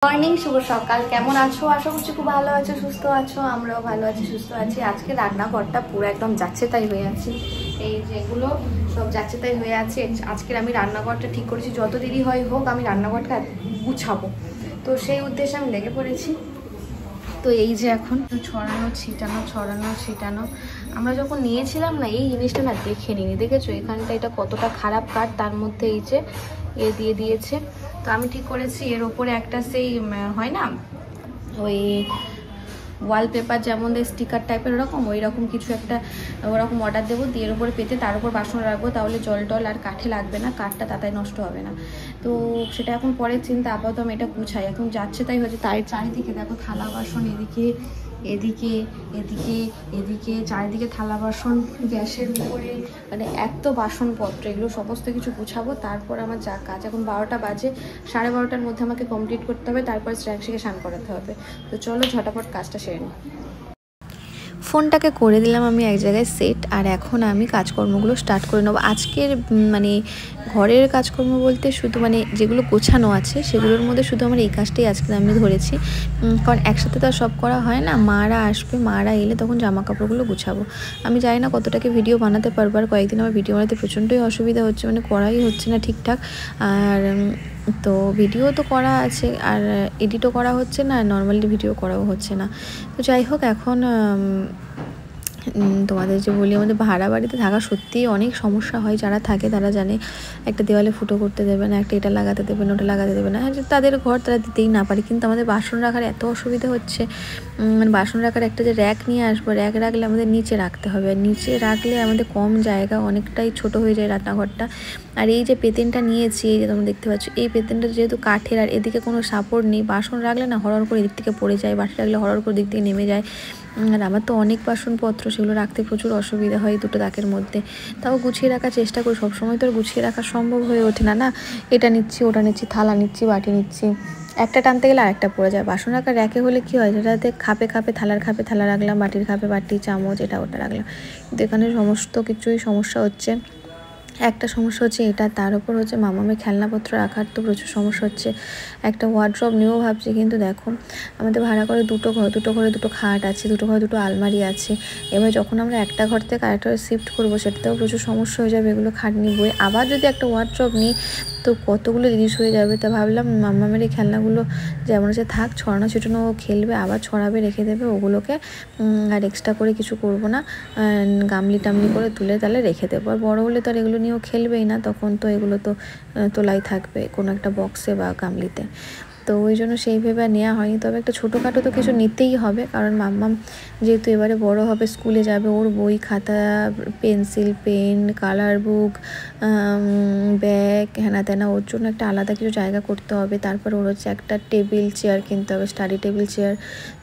Morning, শুভ সকাল। কেমন আছো? আশা করছি খুব ভালো আছো, সুস্থ আছো। আমরাও ভালো আছি, সুস্থ আছি। আজকে রান্নাঘরটা পুরো একদম যাচ্ছে তাই হয়ে আছে। এই যেগুলো সব যাচ্ছে তাই হয়ে আছে। আজকের আমি রান্নাঘরটা ঠিক করেছি, যত দেরি হয় হোক আমি রান্নাঘরটা গুছাবো। তো সেই উদ্দেশ্যে আমি লেগে পড়েছি। তো এই যে এখন ছড়ানো ছিটানো আমরা যখন নিয়েছিলাম না, এই জিনিসটা না দেখে নিই, দেখেছো এখানটা এটা কতটা খারাপ কাঠ, তার মধ্যে এই যে দিয়ে দিয়েছে। তো আমি ঠিক করেছি এর ওপরে একটা সেই হয় না ওই ওয়ালপেপার যেমন স্টিকার টাইপের ওই রকম কিছু একটা ওরকম অর্ডার দেবো, দিয়ে এর উপরে পেতে তার উপর বাসন রাখবো, তাহলে জল টল আর কাঠে লাগবে না, কাঠটা তাড়াতাড়ি নষ্ট হবে না। তো সেটা এখন পরের চিন্তা। আপাতত আমি এটা গুছাই, এখন যাচ্ছে তাই হচ্ছে। তাই চারিদিকে দেখো থালা বাসন, এদিকে এদিকে এদিকে এদিকে চারিদিকে থালা বাসন, গ্যাসের উপরে মানে এত বাসনপত্র, এগুলো সমস্ত কিছু গুছাবো। তারপর আমার যা কাজ, এখন 12টা বাজে, 12:30টার মধ্যে আমাকে কমপ্লিট করতে হবে, তারপর স্ট্যান্ডসিকে স্নান করাতে হবে। তো চলো ঝটাপট কাজটা সেরে নিই। ফোনটাকে করে দিলাম আমি এক জায়গায় সেট, আর এখন আমি কাজকর্মগুলো স্টার্ট করে নেবো। আজকের মানে ঘরের কাজকর্ম বলতে শুধু মানে যেগুলো গোছানো আছে সেগুলোর মধ্যে শুধু আমার এই কাজটাই আজকে আমি ধরেছি, কারণ একসাথে তো আর সব করা হয় না। মারা আসবে, মারা এলে তখন জামা কাপড়গুলো গুছাবো। আমি জানি না কতটাকে ভিডিও বানাতে পারবো, আর কয়েকদিন আমার ভিডিও বানাতে প্রচণ্ডই অসুবিধা হচ্ছে, মানে করাই হচ্ছে না ঠিকঠাক। আর তো ভিডিও তো করা আছে আর এডিটও করা হচ্ছে না, নর্মালি ভিডিও করাও হচ্ছে না। তো যাই হোক, এখন তোমাদের যে বলি, আমাদের ভাড়া বাড়িতে থাকা সত্যিই অনেক সমস্যা হয়। যারা থাকে তারা জানে, একটা দেওয়ালে ফুটো করতে দেবে না, একটা এটা লাগাতে দেবে না, ওটা লাগাতে দেবে না। হ্যাঁ, তাদের ঘর তারা দিতেই না পারে, কিন্তু আমাদের বাসন রাখার এত অসুবিধা হচ্ছে। মানে বাসন রাখার একটা যে র্যাক নিয়ে আসবো, র্যাক রাখলে আমাদের নিচে রাখতে হবে, আর নিচে রাখলে আমাদের কম জায়গা, অনেকটাই ছোট হয়ে যায় রান্নাঘরটা। আর এই যে পেতেনটা নিয়েছি, এই যে তোমরা দেখতে পাচ্ছ, এই পেতেনটা যেহেতু কাঠের আর এদিকে কোনো সাপোর্ট নেই, বাসন রাখলে না হরহর করে এদিক থেকে পড়ে যায়, বাসন রাখলে হরহর করে দিক থেকে নেমে যায়। আর আমার তো অনেক বাসনপত্র, সেগুলো রাখতে প্রচুর অসুবিধা হয় দুটো তাকের মধ্যে। তাও গুছিয়ে রাখার চেষ্টা করি, সবসময় তো আর গুছিয়ে রাখা সম্ভব হয়ে ওঠে না। এটা নিচ্ছি, ওটা নিচ্ছি, থালা নিচ্ছি, বাটি নিচ্ছি, একটা টানতে গেলে আরেকটা পড়ে যায়। বাসন রাখার র্যাকে হলে কী হয়, যেটাতে খাপে থালার খাপে থালা রাখলাম, বাটির খাপে বাটি, চামচ, এটা ওটা রাখলাম। কিন্তু এখানে সমস্ত কিছুই সমস্যা হচ্ছে। একটা সমস্যা হচ্ছে এটা, তার উপর হচ্ছে মামামের খেলনাপত্র রাখার তো প্রচুর সমস্যা হচ্ছে। একটা ওয়ার্ড্রপ নিয়েও ভাবছি, কিন্তু দেখো আমাদের ভাড়া করে দুটো ঘরে দুটো খাট আছে, দুটো ঘরে দুটো আলমারি আছে। এবার যখন আমরা একটা ঘর থেকে আরেকটা শিফট করবো, সেটাতেও প্রচুর সমস্যা হয়ে যাবে, এগুলো খাটনি বই। আবার যদি একটা ওয়ার্ড্রপ নিই তো কতগুলো জিনিস হয়ে যাবে। তা ভাবলাম মামামের এই খেলনাগুলো যেমন আছে থাক, ছড়ানো ছিটানো খেলবে, আবার ছড়াবে, রেখে দেবে ওগুলোকে, আর এক্সট্রা করে কিছু করব না, গামলি টামলি করে তুলে তাহলে রেখে দেবো। আর বড়ো হলে তো আর এগুলো নিয়েও খেলবেই না, তখন তো এগুলো তো তোলাই থাকবে কোনো একটা বক্সে বা গামলিতে। তো ওই জন্য সেই ভেবে নেওয়া হয়নি। তবে একটা ছোটোখাটো তো কিছু নিতেই হবে, কারণ মাম্মাম যেহেতু এবারে বড় হবে, স্কুলে যাবে, ওর বই খাতা, pencil, pen, colour book, bag, হ্যানা ত্যানা, ওর জন্য একটা আলাদা কিছু জায়গা করতে হবে। তারপর ওর হচ্ছে একটা টেবিল চেয়ার কিনতে হবে, স্টাডি টেবিল চেয়ার।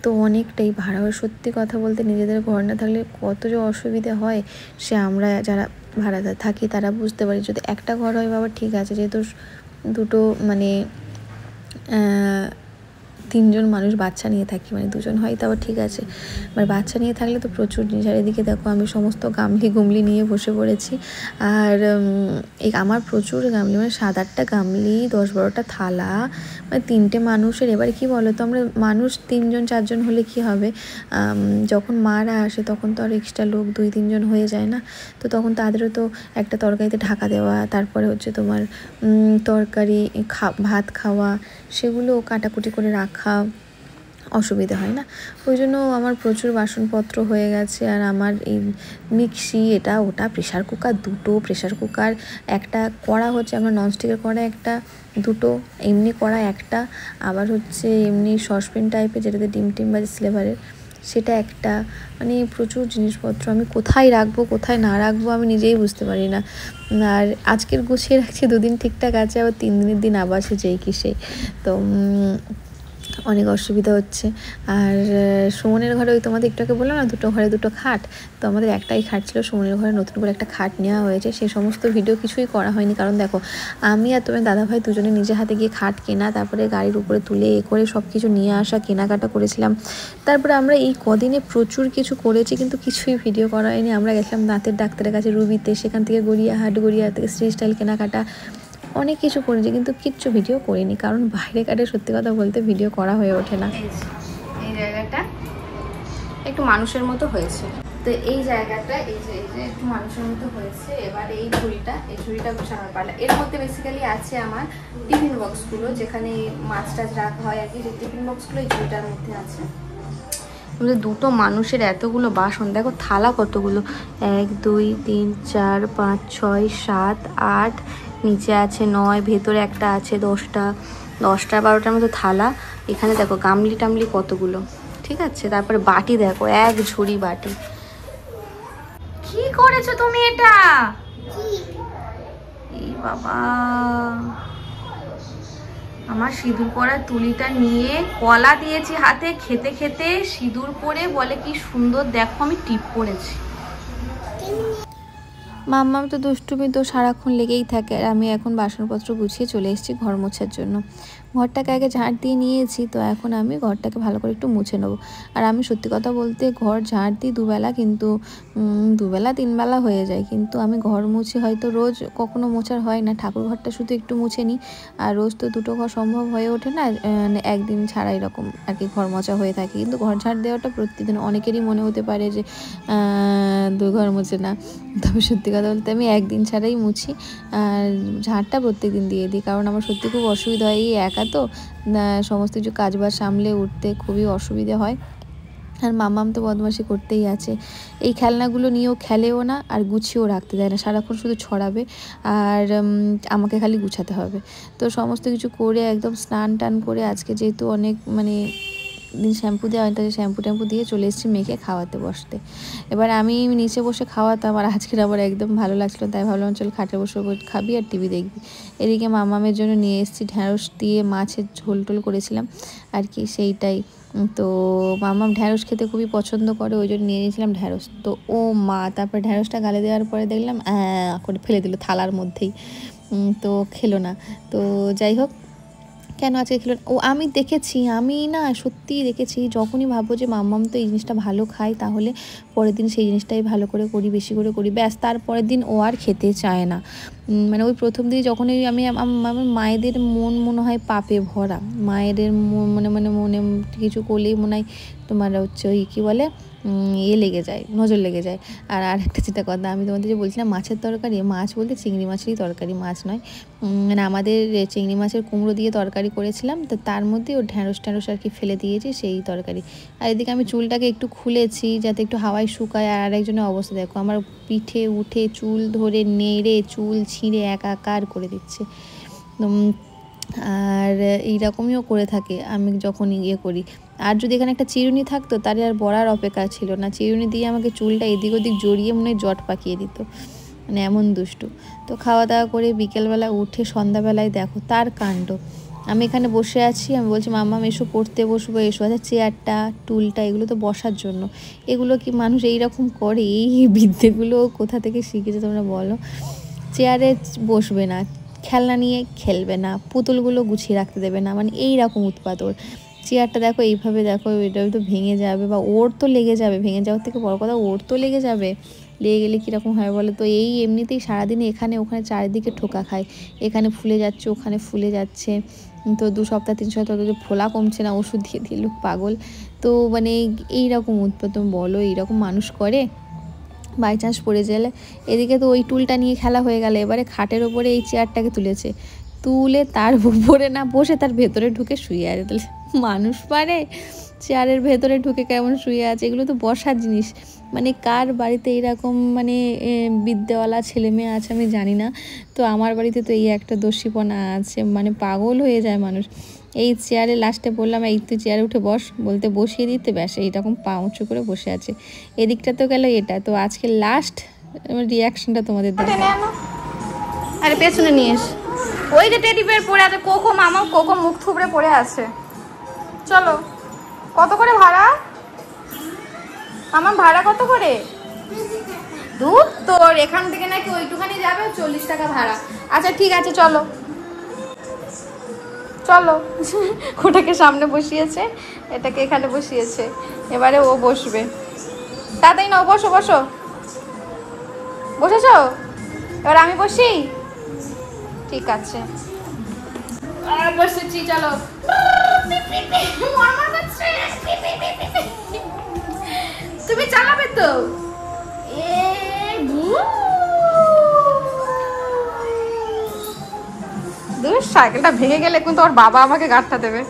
তো অনেকটাই ভাড়া হয়। সত্যি কথা বলতে নিজেদের ঘর না থাকলে কত যে অসুবিধা হয়, সে আমরা যারা ভাড়াতে থাকি তারা বুঝতে পারি। যদি একটা ঘর হয় বাবা ঠিক আছে, যেহেতু দুটো মানে 3জন মানুষ বাচ্চা নিয়ে থাকি, মানে 2জন হয় তাও ঠিক আছে, মানে বাচ্চা নিয়ে থাকলে তো প্রচুর জিনিস। আর এদিকে দেখো আমি সমস্ত গামলি নিয়ে বসে পড়েছি। আর এই আমার প্রচুর গামলি, মানে 7-8টা গামলি, 10-12টা থালা, মানে 3টে মানুষের। এবার কি বলো তো, আমরা মানুষ 3জন 4জন হলে কি হবে, যখন মারা আসে তখন তো আর এক্সট্রা লোক 2-3জন হয়ে যায় না। তো তখন তাদেরও তো একটা তরকারিতে ঢাকা দেওয়া, তারপরে হচ্ছে তোমার তরকারি ভাত খাওয়া, সেগুলো কাটাকুটি করে রাখা অসুবিধা হয় না। ওই জন্য আমার প্রচুর বাসনপত্র হয়ে গেছে। আর আমার এই মিক্সি, এটা ওটা, প্রেশার কুকার, দুটো প্রেশার কুকার, একটা কড়া হচ্ছে আমার ননস্টিকের কড়া একটা, দুটো এমনি কড়া একটা, আবার হচ্ছে এমনি সসপ্যান টাইপের যেটাতে ডিম বাজে সিলভারের, সেটা একটা। মানে প্রচুর জিনিসপত্র আমি কোথায় রাখবো কোথায় না রাখবো আমি নিজেই বুঝতে পারি না। আর আজকের গুছিয়ে রাখছি, 2 দিন ঠিকঠাক আছে, আবার 3 দিনের দিন আবার সে যেই কি সেই। তো অনেক অসুবিধা হচ্ছে। আর সুমনের ঘরে ওই তোমাদের একটু আগে বললাম না, দুটো ঘরে দুটো খাট, তো আমাদের একটাই খাট ছিল, সুমনের ঘরে নতুন করে একটা খাট নেওয়া হয়েছে। সেই সমস্ত ভিডিও কিছুই করা হয়নি, কারণ দেখো আমি আর তোমার দাদাভাই দুজনে নিজে হাতে গিয়ে খাট কেনা, তারপরে গাড়ির উপরে তুলে করে সব কিছু নিয়ে আসা, কেনাকাটা করেছিলাম। তারপরে আমরা এই কদিনে প্রচুর কিছু করেছি, কিন্তু কিছুই ভিডিও করা হয়নি। আমরা গেছিলাম দাঁতের ডাক্তারের কাছে রুবিতে, সেখান থেকে গড়িয়াহাট থেকে স্ট্রি স্টাইল কেনাকাটা, অনেক কিছু করেছি, কিন্তু কিচ্ছু ভিডিও করিনি, কারণ বাইরে কাটে সত্যি কথা বলতে ভিডিও করা হয়ে ওঠে না। এই জায়গাটা একটু মানুষের মতো হয়েছে, তো এই জায়গাটা এই যে একটু মানুষের মতো হয়েছে। এবার এই ঝুড়িটা গোছানোর পালা। এর মধ্যে বেসিক্যালি আছে আমার টিফিন বক্সগুলো, যেখানে মাছ টাছ রাখা হয় আর কি, যে টিফিন বক্সগুলো এই ঝুড়িটার মধ্যে আছে। আমাদের দুটো মানুষের এতগুলো বাসন, দেখো থালা কতগুলো, 1 2 3 4 5 6 7 8, নিচে আছে 9, ভেতরে একটা আছে 10টা 12টার মতো থালা। এখানে দেখো গামলি টামলি কতগুলো, ঠিক আছে। তারপরে বাটি দেখো, 1 ঝুড়ি বাটি। কি করেছো তুমি এটা? এই বাবা, আমার সিঁদুর পরা তুলিটা নিয়ে কলা দিয়েছি হাতে, খেতে খেতে সিঁদুর পরে বলে কি সুন্দর দেখো আমি টিপ পরেছি। মাম্মাম তো দুষ্টুমি তো সারাক্ষণ লেগেই থাকে। আর আমি এখন বাসনপত্র গুছিয়ে চলে এসেছি ঘর মোছার জন্য। ঘরটাকে আগে ঝাড় দিয়ে নিয়েছি, তো এখন আমি ঘরটাকে ভালো করে একটু মুছে নেবো। আর আমি সত্যি কথা বলতে ঘর ঝাড় দিই দুবেলা, কিন্তু 2 বেলা 3 বেলা হয়ে যায়, কিন্তু আমি ঘর মুছি হয়তো রোজ কখনো মোছার হয় না। ঠাকুর ঘরটা শুধু একটু মুছে নিই, আর রোজ তো 2টো ঘর সম্ভব হয়ে ওঠে না, মানে একদিন ছাড়া এরকম আর কি ঘর মোছা হয়ে থাকে। কিন্তু ঘর ঝাড় দেওয়াটা প্রতিদিন, অনেকেরই মনে হতে পারে যে 2 ঘর মুছে না, তবে সত্যি কথা বলতে আমি একদিন ছাড়াই মুছি। আর ঝাড়টা প্রত্যেকদিন দিয়ে দিই, কারণ আমার সত্যি খুব অসুবিধা হয়। এই একা তো সমস্ত কিছু কাজবাজ সামলে উঠতে খুবই অসুবিধে হয়। আর মাম্মাম তো বদমাশি করতেই আছে, এই খেলনাগুলো নিয়েও খেলেও না, আর গুছিয়েও রাখতে দেয় না, সারাক্ষণ শুধু ছড়াবে আর আমাকে খালি গুছাতে হবে। তো সমস্ত কিছু করে একদম স্নান টান করে, আজকে যেহেতু অনেক মানে দিন শ্যাম্পু দেওয়া হয়, তাই শ্যাম্পু ট্যাম্পু দিয়ে চলে এসেছি মেয়েকে খাওয়াতে বসতে। এবার আমি নিচে বসে খাওয়াতাম, আর আজকের আবার একদম ভালো লাগছিল, তাই ভাবলাম চল খাটে বসে খাবি আর টিভি দেখবি। এদিকে মামামের জন্য নিয়ে এসেছি ঢ্যাঁড়স দিয়ে মাছের ঝোল টোল করেছিলাম আর কি, সেইটাই। তো মামাম ঢ্যাঁড়স খেতে খুবই পছন্দ করে, ওই জন্য নিয়ে নিয়েছিলাম ঢ্যাঁড়স। তো ও মা তারপরে ঢ্যাঁড়সটা গালে দেওয়ার পরে দেখলাম করে ফেলে দিল থালার মধ্যেই, তো খেলো না। তো যাই হোক, কেন আজকে খেলো? ও আমি দেখেছি, আমি না সত্যিই দেখেছি, যখনই ভাববো যে মাম্মাম তো এই জিনিসটা ভালো খায়, তাহলে পরের দিন সেই জিনিসটাই ভালো করে করি, বেশি করে করি, ব্যাস তারপরের দিন ও আর খেতে চায় না। মানে ওই প্রথম দিন যখনই আমি আমার মায়েদের মনে হয় পাপে ভরা, মায়েদের মনে কিছু করলেই মনে হয় তোমার হচ্ছে ওই কী বলে লেগে যায়, নজর লেগে যায়। আর একটা যেটা কথা আমি তোমাদের যে বলছিলাম মাছের তরকারি, মাছ বলতে চিংড়ি মাছেরই তরকারি, মাছ নয়, মানে আমাদের চিংড়ি মাছের কুমড়ো দিয়ে তরকারি করেছিলাম, তো তার মধ্যে ও ঢ্যাঁড়স আর কি ফেলে দিয়েছি সেই তরকারি। আর এদিকে আমি চুলটাকে একটু খুলেছি যাতে একটু হাওয়ায় শুকায়। আর একজনের অবস্থা দেখো, আমার পিঠে উঠে চুল ধরে নেড়ে চুল ছিঁড়ে একাকার করে দিচ্ছে। আর এইরকমইও করে থাকে আমি যখন করি। আর যদি এখানে একটা চিরুনি থাকতো তাহলে আর বড়ার অপেক্ষা ছিল না, চিরুনি দিয়ে আমাকে চুলটা এদিক ওদিক জড়িয়ে মনে হয় জট পাকিয়ে দিত, মানে এমন দুষ্টু। তো খাওয়া দাওয়া করে বিকেলবেলা উঠে সন্ধ্যাবেলায় দেখো তার কাণ্ড। আমি এখানে বসে আছি, আমি বলছি মাম্মাম এসো পড়তে বসবো, এসো। আচ্ছা চেয়ারটা টুলটা এগুলো তো বসার জন্য, এগুলো কি মানুষ এইরকম করে? এই বিদ্যেগুলো কোথা থেকে শিখেছে তোমরা বলো? চেয়ারে বসবে না, খেলনা নিয়ে খেলবে না, পুতুলগুলো গুছিয়ে রাখতে দেবে না, মানে এই রকম উৎপাত ওর। চেয়ারটা দেখো এইভাবে, দেখো এটা তো ভেঙে যাবে, বা ওর তো লেগে যাবে, ভেঙে যাওয়ার থেকে বড় কথা ওর তো লেগে যাবে। লেগে গেলে কীরকম হয় বলো তো? এই এমনিতেই সারাদিন এখানে ওখানে চারিদিকে ঠোকা খায়, এখানে ফুলে যাচ্ছে ওখানে ফুলে যাচ্ছে, তো 2 সপ্তাহ 3 সপ্তাহ তো ফোলা কমছে না, ওষুধ দিয়ে দিয়ে লোক পাগল। তো মানে এইরকম উৎপাত, তুমি বলো এইরকম মানুষ করে? বাই চান্স পড়ে গেলে, এদিকে তো ওই টুলটা নিয়ে খেলা হয়ে গেল, এবারে খাটের ওপরে এই চেয়ারটাকে তুলেছে, তুলে তার উপরে না বসে তার ভেতরে ঢুকে শুয়ে আছে। তাহলে মানুষ পারে চেয়ারের ভেতরে ঢুকে কেমন শুয়ে আছে? এগুলো তো বসার জিনিস, মানে কার বাড়িতে এইরকম মানে বিদ্যাওয়ালা ছেলে মেয়ে আছে আমি জানি না। তো আমার বাড়িতে তো এই একটা দস্যিপনা আছে, মানে পাগল হয়ে যায় মানুষ। এই চেয়ারে লাস্টে বললাম এই তুই চেয়ারে উঠে বস, বলতে বসিয়ে দিতে, ব্যাস এইরকম পা উঁচু করে বসে আছে। এদিকটা তো গেল এটা। তো আজকে লাস্ট রিয়াকশনটা তোমাদের দেখো। আরে পেছনে নিয়ে এস, ওই যে টেডি বেয়ার পড়ে আছে, কোকো মামা কোকো মুখ থুবড়ে পড়ে আছে। চলো, কত করে ভাড়া? আমার ভাড়া কত করে? দুধ তোর এখান থেকে নাকি ওইটুখানি যাবে, 40 টাকা ভাড়া। আচ্ছা ঠিক আছে চলো চলো। ওটাকে সামনে বসিয়েছে, এটাকে এখানে বসিয়েছে, এবারে ও বসবে। তাড়াতাড়ি নাও, বসো বসো, বসেছো? এবার আমি বসি, ঠিক আছে বসেছি, চলো। তুমি চালাবে তো? সাইকেলটা ভেঙে গেলে কিন্তু ওর বাবা আমাকে গাড়টা দেবে।